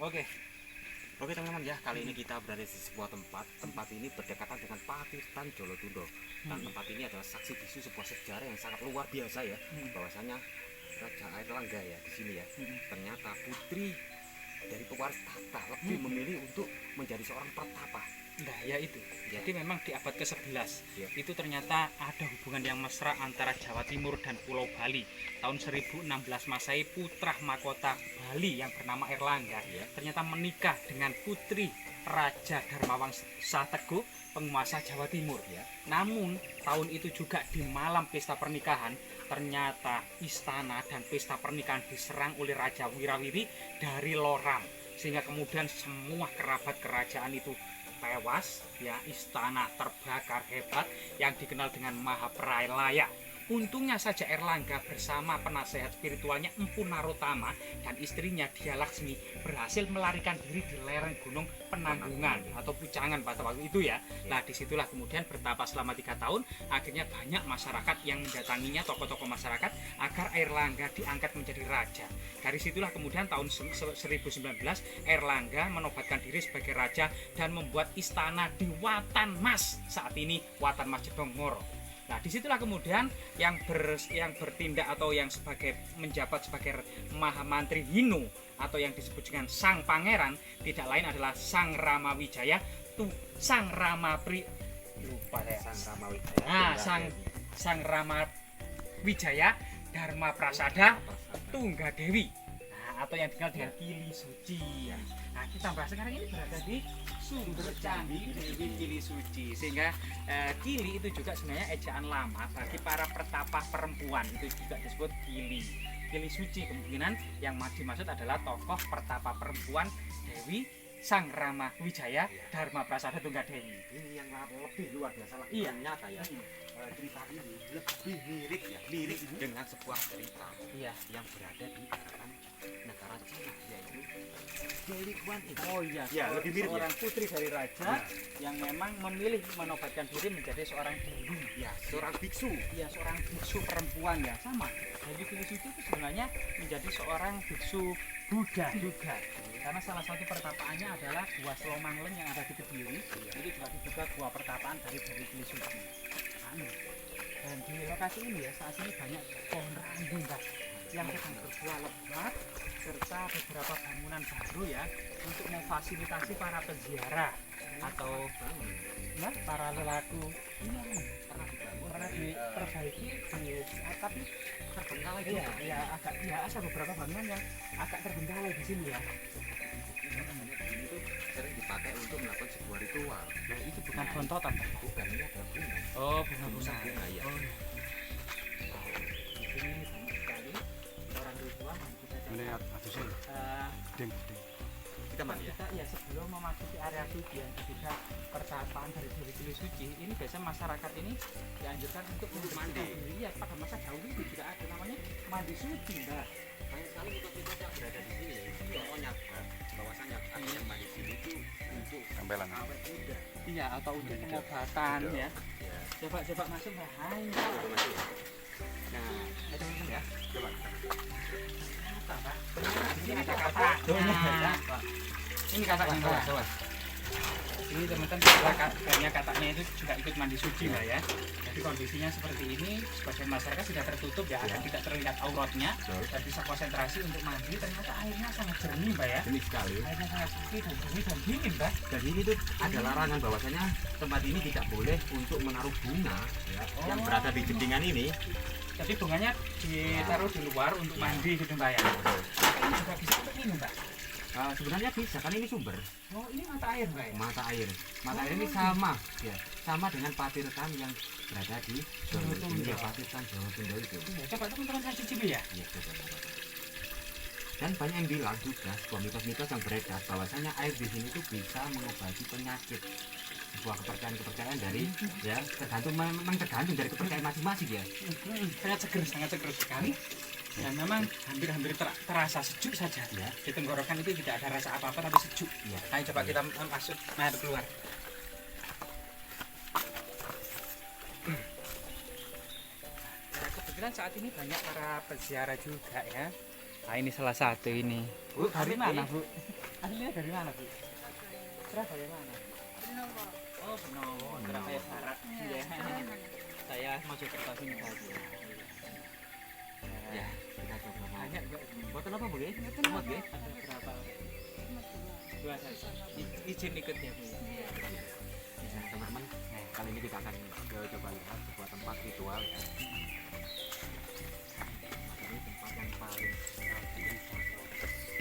Oke. Oke teman-teman ya, kali ini kita berada di sebuah tempat. Tempat ini berdekatan dengan Patirtan Jolotundo. Dan tempat ini adalah saksi bisu sebuah sejarah yang sangat luar biasa ya. Bahwasanya Raja Airlangga ya di sini ya. Ternyata putri dari pewaris tahta lebih memilih untuk menjadi seorang pertapa. Nah ya itu, Ya. jadi memang di abad ke-11 Ya. itu ternyata ada hubungan yang mesra antara Jawa Timur dan Pulau Bali. Tahun 1016 Masehi, putra mahkota Bali yang bernama Airlangga Ya. ternyata menikah dengan putri Raja Dharmawangsa Teguh, penguasa Jawa Timur. Ya. Namun tahun itu juga di malam pesta pernikahan ternyata istana dan pesta pernikahan diserang oleh Raja Wirawiri dari Loram, sehingga kemudian semua kerabat kerajaan itu tewas ya, istana terbakar hebat yang dikenal dengan Mahapralaya. Untungnya saja Airlangga bersama penasehat spiritualnya Empu Narotama dan istrinya Dia Laksmi berhasil melarikan diri di lereng gunung Penanggungan atau Pucangan pada waktu itu ya. Nah disitulah kemudian bertapa selama 3 tahun. Akhirnya banyak masyarakat yang mendatanginya, tokoh-tokoh masyarakat, agar Airlangga diangkat menjadi raja. Dari situlah kemudian tahun 1019 Airlangga menobatkan diri sebagai raja dan membuat istana di Watan Mas, saat ini Watan Mas Jedongngoro. Nah disitulah kemudian yang bertindak atau yang menjabat sebagai Mahamantri Hinu atau yang disebut dengan Sang Pangeran tidak lain adalah Sang Ramawijaya Sang Rama lupa saya. Sang Ramawijaya. Nah, Sang Ramawijaya Dharma Prasada Tunggadewi. Nah, atau yang dikenal dengan Kili Suci. Nah, kita bahas sekarang ini berada di sumber candi Dewi Kili Suci, sehingga Kili itu juga sebenarnya ejaan lama bagi para pertapa perempuan, itu juga disebut Kili. Kili Suci kemungkinan yang dimaksud adalah tokoh pertapa perempuan Dewi Sang Rama Wijaya Dharma Prasada Tunggadewi. Ini yang lebih luar biasa lagi. Iya. Ternyata ya, cerita ini lebih mirip ya, mirip dengan sebuah cerita Iya. yang berada di daratan negara Cina, yaitu Dewi Kuan Yin. Oh iya, Ya, lebih mirip seorang putri dari raja yang memang memilih menobatkan diri menjadi seorang dewi. Ya, seorang biksu. Ya, seorang biksu perempuan ya, sama. Dewi Kili Suci itu sebenarnya menjadi seorang biksu Buddha juga. Karena salah satu pertapaannya adalah Gua Slomangleng yang ada di Kediri. Itu juga diduga gua pertapaan dari Dewi Kili Suci. Dan di lokasi ini ya, saat ini banyak pohon rambu Mbak, yang sedang berbuah lebat, serta beberapa bangunan baru ya untuk memfasilitasi para peziarah atau ya, para lelaku ini pernah diperbaiki tapi terbengkalai juga ya, agak ya ada beberapa bangunan yang agak terbengkalai di sini ya. Itu sering dipakai untuk melakukan sebuah ritual. Nah, itu bukan bontotan Pak? Bukan, ini adalah bunga. Oh, bunga-bunga. Bunga ya. Oh, di sini banyak sekali orang ritual yang bisa Melihat atusnya, ding. Kita mandi ya. kita ya sebelum memasuki area suci yang juga pertapaan dari Dewi Kili Suci ini, biasanya masyarakat ini dianjurkan untuk mandi. Iya, pada masa dahulu itu juga ada namanya mandi suci Mbak. Banyak sekali mitos-mitos yang berada di sini. Pokoknya bahwasanya artinya mandi sini itu untuk Tempelan. awet muda. Iya, atau untuk pengobatan ya. Ya. Coba masuk Mbak. Hai. Itu masih ya. Nah, Ayo teman-teman ya. coba. Kata Pak. Ini ada kata. Nah, ini katanya Mbak. Coba. Ini teman-teman banyak katanya itu juga ikut mandi suci Mbak ya. Jadi kondisinya seperti ini, sebagian masyarakat sudah tertutup ya, agar tidak terlihat auratnya dan bisa konsentrasi untuk mandi. Ternyata airnya sangat jernih Mbak ya. Ini sekali. Airnya sangat suci dan jernih dan dingin Mbak. Dan ini tuh ada larangan bahwasanya tempat ini tidak boleh untuk menaruh bunga ya, yang berada di jedingan ini. Jadi bunganya ditaruh di luar untuk mandi gitu Mbak ya. Ini juga bisa untuk minum Mbak. Sebenarnya bisa, kan ini sumber Oh ini mata air Mbak ya? mata air. Mata air ini sama ya, sama dengan Patirtan yang berada di Jolotundo. Ya, Patirtan Jolotundo itu. Ya, coba teman-teman saya cicipi ya. Ya, coba. Dan banyak yang bilang juga sebuah mitos-mitos yang beredar bahwasanya air di sini tuh bisa mengobati penyakit. Sebuah kepercayaan dari ya memang tergantung dari kepercayaan masing-masing ya. Sangat seger sekali. Dan memang hampir terasa sejuk saja Ya. di tenggorokan itu tidak ada rasa apa-apa tapi sejuk. Ya. Ayo coba kita masuk, keluar. Nah, kebetulan saat ini banyak para peziarah juga ya. Nah, ini salah satu ini. Bu, dari mana, Bu? Aslinya dari mana, Bu? Surabaya mana? Benowo. Oh, Benowo, Surabaya Barat. Iya. Saya Mojokerto sini saja. Ya, kita coba mau. Banyak, Bu. Buatan apa, Bu? Mboten Semut, apa. ya? Ada berapa? Cuma Dua saja. Izin ikut ya, Bu. Iya. Nah, teman-teman, kali ini kita akan coba lihat sebuah tempat ritual ya. Ini tempat yang paling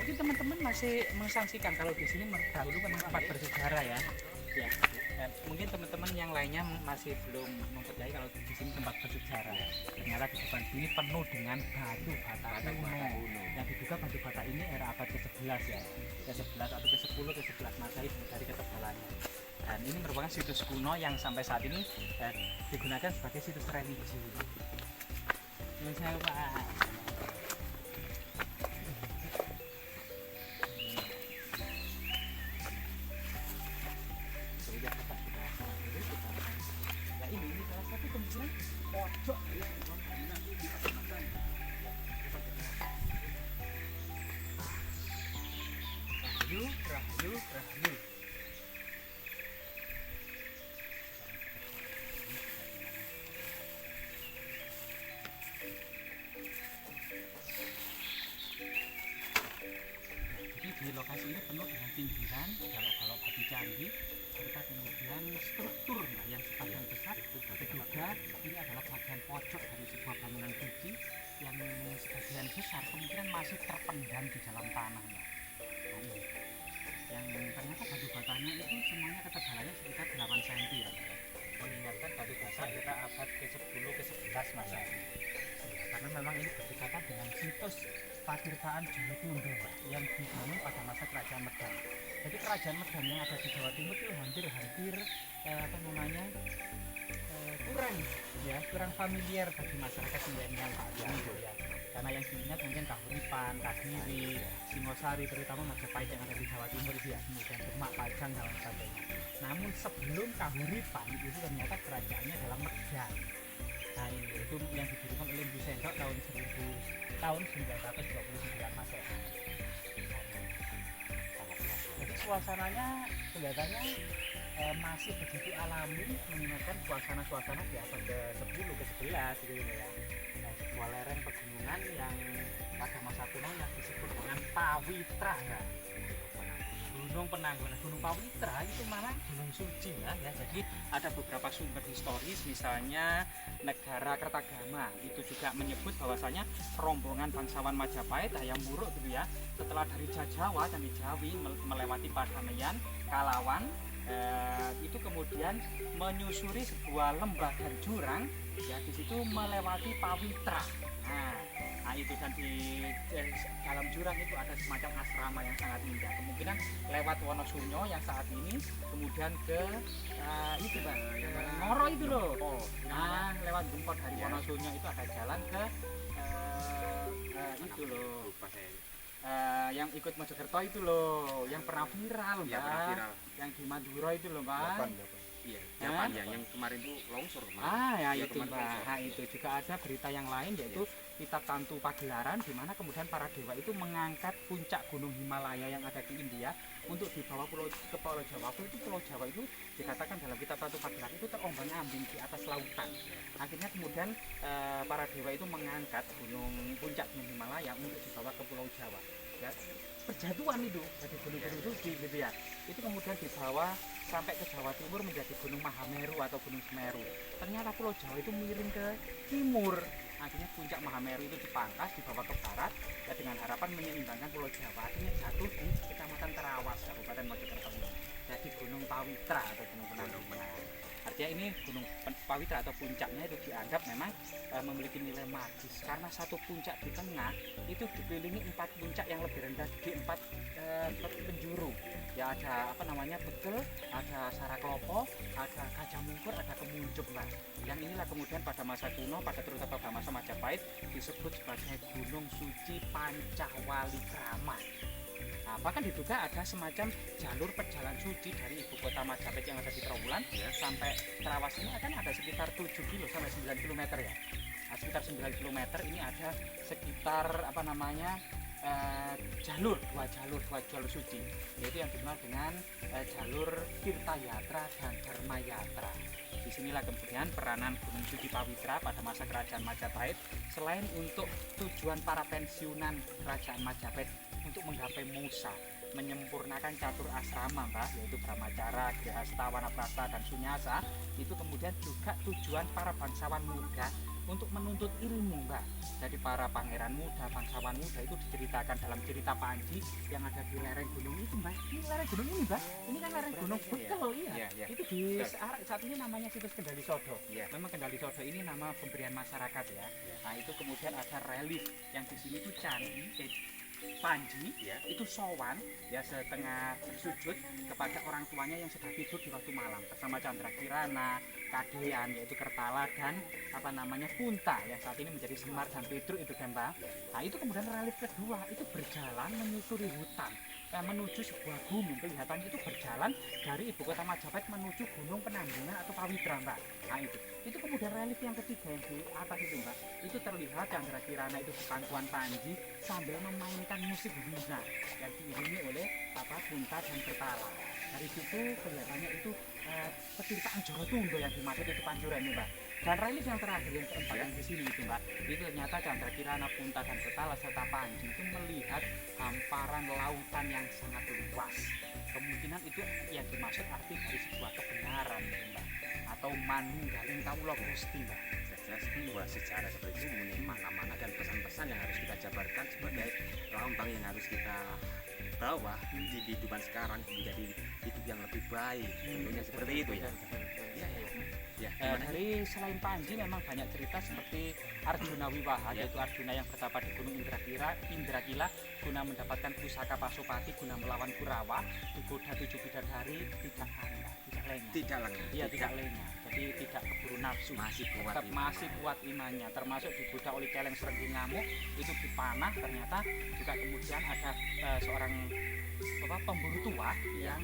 Mungkin teman-teman masih mensangsikan kalau di sini dahulu memang tempat bersejarah ya. Ya. Dan mungkin teman-teman yang lainnya masih belum mempercayai kalau di sini tempat bersejarah. Ternyata di depan sini penuh dengan batu bata kuno. Yang diduga batu bata ini era abad ke-11 ya. Ke-11 atau ke-10 ke-11 Masehi dari ketebalannya. Dan ini merupakan situs kuno yang sampai saat ini digunakan sebagai situs religi. Misalnya Pak. Ini salah satu kemungkinan pojok ya. Rahayu. Jadi di lokasi ini penuh dengan pinggiran, kalau batu candi, serta kemudian struktur yang sebagian besar diduga ini adalah bagian pojok dari sebuah bangunan suci yang sebagian besar kemungkinan masih terpendam di dalam tanah. Nah, ini. Yang ternyata batu batanya itu semuanya ketebalannya sekitar 8 cm ya. Mengingatkan batu bata kita abad ke-10 ke-11 Masehi. Karena memang ini berdekatan dengan situs Patirtaan Jolotundo yang dibangun pada masa Kerajaan Medang. Jadi Kerajaan Medang yang ada di Jawa Timur itu hampir kurang familiar bagi masyarakat milenial saat ini ya. Karena yang diingat mungkin Kahuripan, Kadiri, Singosari, terutama Majapahit yang ada di Jawa Timur ya, kemudian Demak, Pajang dan sebagainya. Namun sebelum Kahuripan itu ternyata kerajaannya adalah Medang. Nah itu yang didirikan oleh Empu Sendok tahun 929 Masehi. Jadi suasananya kelihatannya masih begitu alami, mengingatkan suasana-suasana di abad ke-10 ke-11 gitu ya. Nah, sebuah lereng pegunungan yang pada masa kuno yang disebut dengan Pawitra ya. Gunung Penanggungan. Gunung Pawitra itu malah gunung suci ya. Jadi ada beberapa sumber historis, misalnya negara Kertagama itu juga menyebut bahwasanya rombongan bangsawan Majapahit Hayam Wuruk gitu ya, setelah dari Jawa dan Jawi melewati Padamaian, Kalawan, itu kemudian menyusuri sebuah lembah dan jurang ya, di situ melewati Pawitra. Nah itu, dan di dalam jurang itu ada semacam asrama yang sangat indah, kemungkinan lewat Wonosunyo yang saat ini, kemudian ke itu Pak, Ngoro itu loh. Nah lewat Gempol dari Wonosunyo itu ada jalan ke itu loh, yang ikut Mojokerto itu loh, yang pernah viral Mbak, yang di Madura itu loh Mbak. Iya, ya, yang kemarin itu longsor kemarin. Ya Ya, itu Mbak. Nah itu juga ada berita yang lain, yaitu kitab Tantu Pagelaran, di mana kemudian para dewa itu mengangkat puncak gunung Himalaya yang ada di India untuk dibawa ke Pulau Jawa. Itu Pulau Jawa itu dikatakan dalam kitab Tantu Pagelaran itu terombang-ambing di atas lautan. Akhirnya kemudian para dewa itu mengangkat puncak gunung Himalaya untuk dibawa ke Pulau Jawa. Ya, berjatuhan itu jadi gunung-gunung suci gitu ya. Itu kemudian dibawa sampai ke Jawa Timur menjadi Gunung Mahameru atau Gunung Semeru. Ternyata Pulau Jawa itu miring ke timur. Akhirnya puncak Mahameru itu dipangkas, dibawa ke barat ya, dengan harapan menyeimbangkan Pulau Jawa. Akhirnya jatuh di Kecamatan Terawas, Kabupaten Mojokerto ini. Jadi Gunung Pawitra atau Gunung Penanggungan. Artinya ini Gunung Pawitra atau puncaknya itu dianggap memang memiliki nilai magis, karena satu puncak di tengah itu dikelilingi 4 puncak yang lebih rendah di 4 penjuru. Ya ada Bekel, ada Saraklopo, ada Gajah Mungkur, ada Kemuncup Mbak. Yang inilah kemudian pada masa kuno, terutama pada masa Majapahit, disebut sebagai Gunung Suci Pancawalikrama. Nah, bahkan diduga ada semacam jalur perjalanan suci dari ibu kota Majapahit yang ada di Trawulan sampai Terawas ini akan ada sekitar 7 kilo sampai 9 km ya. Nah, sekitar 9 km ini ada sekitar dua jalur suci, yaitu yang dikenal dengan jalur Tirta Yatra dan Dharma Yatra. Disinilah kemudian peranan Gunung Suci Pawitra pada masa Kerajaan Majapahit, selain untuk tujuan para pensiunan Kerajaan Majapahit untuk menggapai Musa, menyempurnakan catur asrama, Mbak, yaitu Brahmacara, Grihasta, Wanaprastha, dan Sunyasa, itu kemudian juga tujuan para bangsawan muda untuk menuntut ilmu, Mbak. Jadi para pangeran muda, bangsawan muda itu diceritakan dalam cerita Panji yang ada di lereng gunung itu, Mbak. Ini lereng gunung ini, Mbak. Ini kan lereng gunung betul, iya. Itu di saat ini namanya situs Kendali Sodo. Memang Kendali Sodo ini nama pemberian masyarakat ya. Nah, itu kemudian ada relief yang di sini itu candi Panji, itu sowan ya, setengah bersujud kepada orang tuanya yang sedang tidur di waktu malam bersama Candra Kirana, Kadean yaitu Kertala, dan Punta yang saat ini menjadi Semar dan Petruk itu kan, Pak. Nah, itu kemudian relief kedua itu berjalan menyusuri hutan menuju sebuah gunung. Kelihatannya itu berjalan dari ibu kota Majapahit menuju Gunung Penanggungan atau Pawitra, Mbak. Nah, itu kemudian relief yang ketiga yang di atas itu, Mbak, itu terlihat Candra Kirana itu di pangkuan Panji sambil memainkan musik bina yang diiringi oleh Punta dan Kertala. Dari situ kelihatannya itu pecintaan Jorotundo yang dimaksud itu Panjuran ini, Mbak. Dan relief yang terakhir yang keempat yang di sini itu, Mbak, itu ternyata Candra Kirana, Punta dan Kertala serta Panji itu melihat hamparan lautan yang sangat luas. Kemungkinan itu yang dimaksud arti dari sebuah kebenaran itu, Mbak, atau manunggaling kawula Gusti, Mbak. Sebuah sejarah seperti itu mempunyai makna-makna dan pesan-pesan yang harus kita jabarkan sebagai lambang yang harus kita bawa di kehidupan sekarang menjadi hidup yang lebih baik. Tentunya seperti itu ya. Dari selain Panji memang banyak cerita seperti Arjuna Wiwaha, yaitu Arjuna yang bertapa di Gunung Indrakila guna mendapatkan pusaka Pasupati guna melawan Kurawa, digoda 7 bidadari, tidak lengah. Jadi tidak keburu nafsu, masih kuat imannya, termasuk digoda oleh keleng serenggi ngamuk, itu dipanah. Ternyata juga kemudian ada seorang pemburu tua yang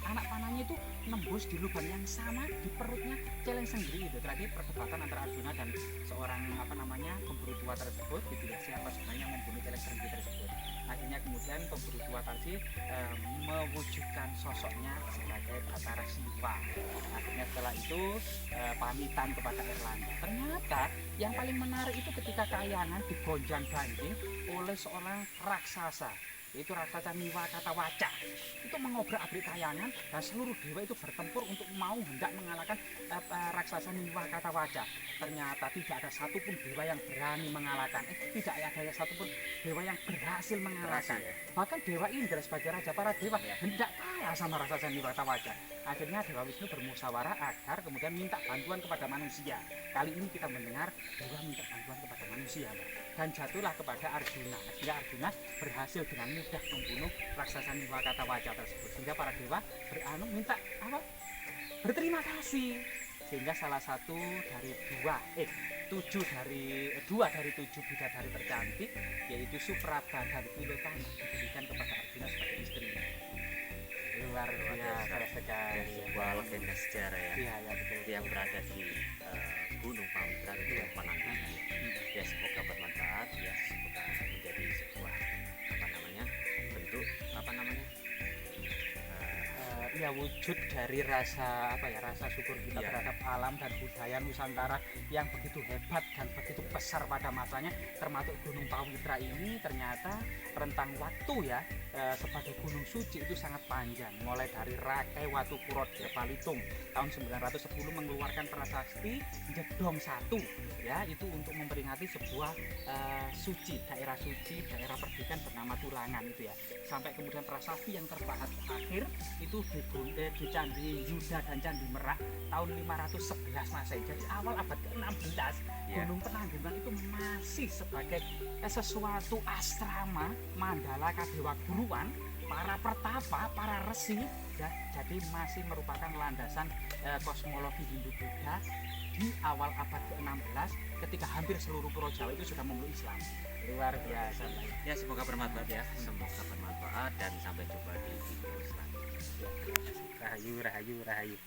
anak panahnya itu nembus di lubang yang sama di perutnya celeng sendiri. Itu terakhir perdebatan antara Arjuna dan seorang pemburu tua tersebut, gitu ya, siapa sebenarnya membunuh celeng sendiri tersebut. Akhirnya kemudian pemburu tua tadi mewujudkan sosoknya sebagai Batara Siwa. Akhirnya setelah itu pamitan kepada Erlangga. Ternyata yang paling menarik itu ketika Kahyangan digonjang-ganjing oleh seorang raksasa, yaitu raksasa Niwa Katawaca. Itu mengobrak-abrik Kahyangan dan seluruh dewa itu bertempur untuk mau hendak mengalahkan raksasa Niwa Katawaca. Ternyata tidak ada satupun dewa yang berani mengalahkan. Tidak ada satupun dewa yang berhasil mengalahkan. Bahkan Dewa Indra sebagai raja para dewa hendak kalah sama raksasa Niwa Katawaca. Akhirnya Dewa Wisnu bermusyawarah agar kemudian minta bantuan kepada manusia. Kali ini kita mendengar dewa minta bantuan kepada manusia, Mbak. Dan jatuhlah kepada Arjuna. Sehingga Arjuna berhasil dengan mudah membunuh raksasa Niwa Katawaca tersebut. Sehingga para dewa berterima kasih. Sehingga salah satu dari dua dari tujuh bidadari tercantik, yaitu Supraba dan Tilotama, diberikan kepada Arjuna sebagai istrinya. Luar biasa sekali. Sebuah legenda sejarah ya, betul. Yang berada di Gunung Pawitra dan Gunung Penanggungan. Ya, semoga bermanfaat ya, semoga menjadi sebuah bentuk wujud dari rasa syukur kita terhadap alam dan budaya Nusantara yang begitu hebat dan begitu besar pada masanya. Termasuk Gunung Pawitra ini ternyata rentang waktu sebagai gunung suci itu sangat panjang, mulai dari Rakai Watu Puro Balitung tahun 910 mengeluarkan prasasti Jedong 1 itu untuk memperingati sebuah daerah suci, daerah perdikan bernama Tulangan itu ya. Sampai kemudian prasasti yang terpahat akhir itu di Candi Yuda dan Candi Merak tahun 511 Masehi. Jadi awal abad ke-16 Gunung Penanggungan itu masih sebagai sesuatu asrama mandala kadewa guruan para pertapa, para resi jadi masih merupakan landasan kosmologi Hindu-Buddha di awal abad ke-16 ketika hampir seluruh Pulau Jawa itu sudah memeluk Islam. Luar biasa. Ya, semoga bermanfaat ya, semoga bermanfaat dan sampai jumpa di video selanjutnya. Rahayu.